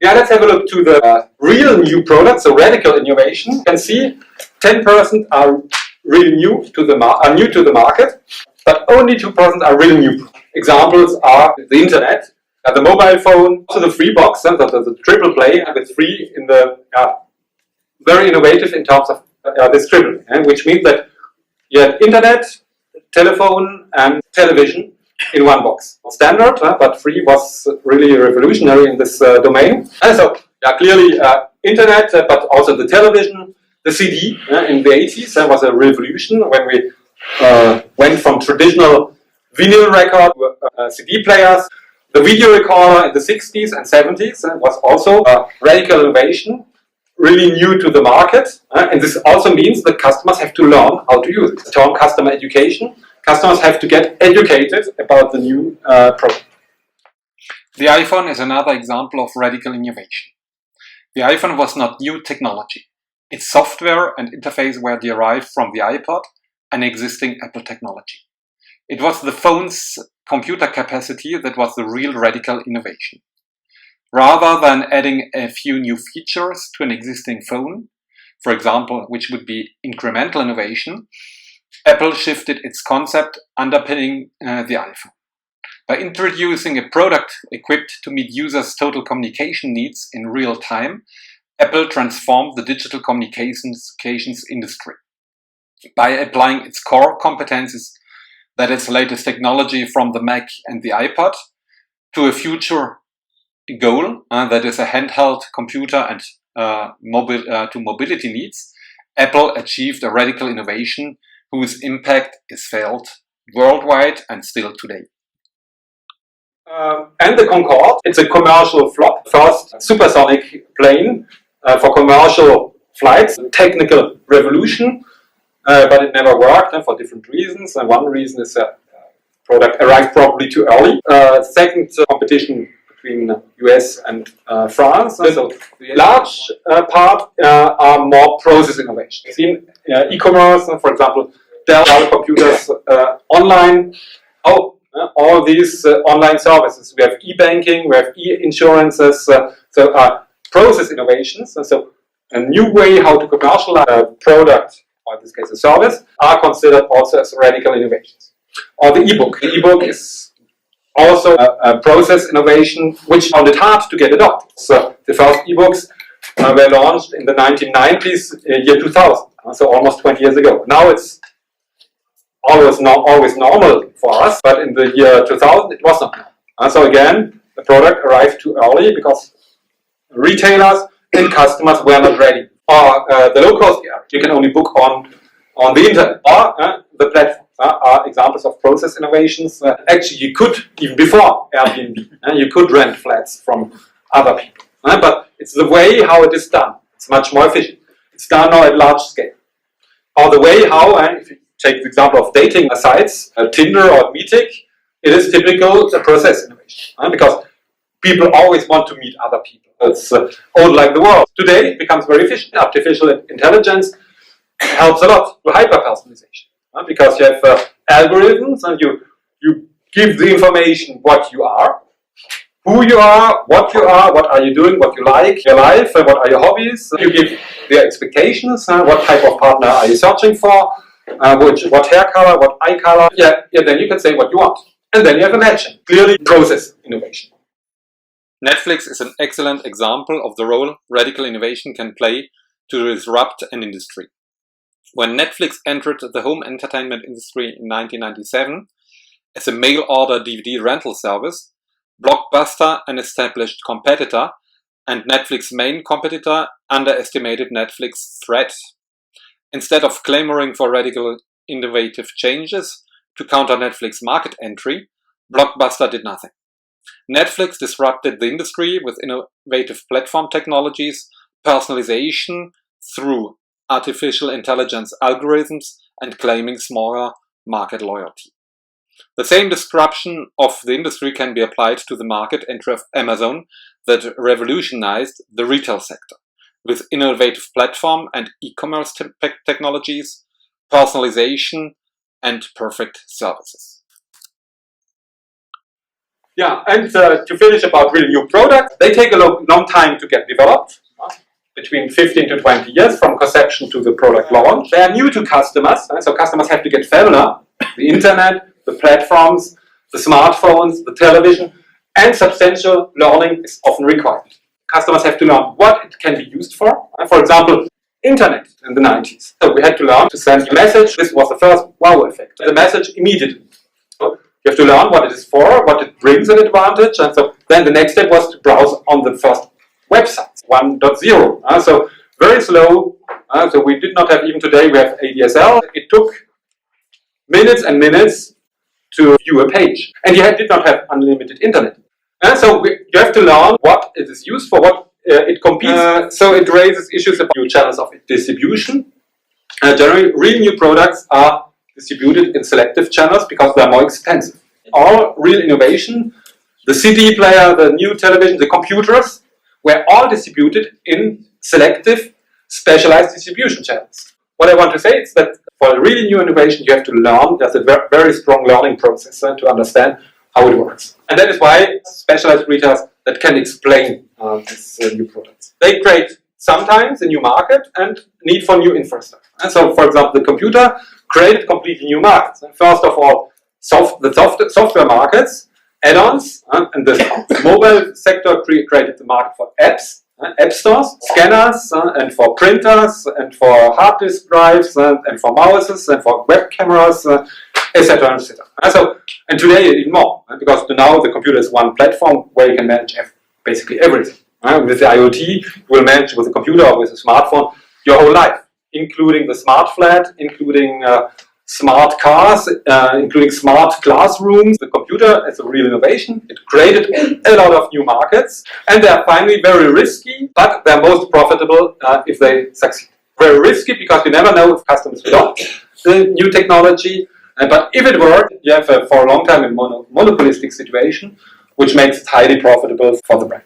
Let's have a look to the real new products, so radical innovation. You can see 10% are really new to the market, but only 2% are really new. Examples are the internet, the mobile phone, also the free box, the triple play with free in the very innovative in terms of this triple, which means that you have internet, telephone, and television in one box. Standard, but free was really revolutionary in this domain. And so, clearly, internet, but also the television, the CD in the 80s was a revolution when we went from traditional vinyl record to CD players. The video recorder in the 60s and 70s was also a radical innovation, really new to the market, and this also means that customers have to learn how to use it. The term customer education. Customers have to get educated about the new product. The iPhone is another example of radical innovation. The iPhone was not new technology. Its software and interface were derived from the iPod, an existing Apple technology. It was the phone's computer capacity that was the real radical innovation. Rather than adding a few new features to an existing phone, for example, which would be incremental innovation, Apple shifted its concept underpinning the iPhone. By introducing a product equipped to meet users' total communication needs in real time, Apple transformed the digital communications industry. By applying its core competences, that is, latest technology from the Mac and the iPod, to a future goal, that is a handheld computer and to mobility needs, Apple achieved a radical innovation whose impact is felt worldwide and still today. And the Concorde, it's a commercial flop, first supersonic plane for commercial flights, technical revolution, but it never worked for different reasons. And one reason is that the product arrived probably too early. Second, competition between US and France. So the large part are more process innovation. You've seen e-commerce, for example, Dell computers online. All these online services. We have e-banking, we have e-insurances, so process innovations. And so a new way how to commercialize a product, or in this case a service, are considered also as radical innovations. Or the e-book. The e-book is also a process innovation which found it hard to get adopted. So the first e-books were launched in the 1990s, year 2000, so almost 20 years ago. Now it's always normal for us, but in the year 2000 it was not normal. So again, the product arrived too early because retailers and customers were not ready. Or the low-cost area, you can only book on the internet. Or the platforms are examples of process innovations. Actually, you could, even before Airbnb, you could rent flats from other people. But it's the way how it is done. It's much more efficient. It's done now at large scale. Or the way how, if you take the example of dating sites, Tinder or Meetic, it is typical process innovation. Because people always want to meet other people. It's old like the world. Today it becomes very efficient. Artificial intelligence helps a lot to hyper-personalization. Because you have algorithms and you give the information what you are, who you are, what are you doing, what you like, your life, what are your hobbies. You give their expectations, what type of partner are you searching for, what hair color, what eye color. Then you can say what you want. And then you have a matching. Clearly process innovation. Netflix is an excellent example of the role radical innovation can play to disrupt an industry. When Netflix entered the home entertainment industry in 1997 as a mail-order DVD rental service, Blockbuster, an established competitor, and Netflix's main competitor underestimated Netflix's threat. Instead of clamoring for radical innovative changes to counter Netflix's market entry, Blockbuster did nothing. Netflix disrupted the industry with innovative platform technologies, personalization through artificial intelligence algorithms, and claiming smaller market loyalty. The same disruption of the industry can be applied to the market entry of Amazon that revolutionized the retail sector with innovative platform and e-commerce technologies, personalization, and perfect services. Yeah, and to finish about really new products, they take a long time to get developed, between 15 to 20 years from conception to the product launch. They are new to customers, so customers have to get familiar. The internet, the platforms, the smartphones, the television, and substantial learning is often required. Customers have to learn what it can be used for. For example, internet in the 90s. So we had to learn to send a message. This was the first wow effect. The message immediately. So you have to learn what it is for, what it brings an advantage, and so then the next step was to browse on the first websites, 1.0. So very slow. So we did not have, even today we have ADSL. It took minutes and minutes to view a page. And you did not have unlimited internet. So you have to learn what it is used for, what it competes. So it raises issues about new channels of distribution. Generally, real new products are distributed in selective channels because they are more expensive. All real innovation, the CD player, the new television, the computers, were all distributed in selective, specialized distribution channels. What I want to say is that for a really new innovation, you have to learn. There's a very strong learning process to understand how it works. And that is why specialized retailers that can explain these new products. They create sometimes a new market and need for new infrastructure. And so, for example, the computer created completely new markets. And first of all, the software markets, add-ons, and the mobile sector created the market for apps, app stores, scanners, and for printers, and for hard disk drives, and for mouses, and for web cameras, etc. etc. And today even more, because now the computer is one platform where you can manage basically everything. With the IoT, you will manage with a computer or with a smartphone your whole life, including the smart flat, including smart cars, including smart classrooms. The computer is a real innovation. It created a lot of new markets, and they are finally very risky, but they're most profitable if they succeed. Very risky because you never know if customers will adopt the new technology, but if it works, you have for a long time a monopolistic situation, which makes it highly profitable for the brand.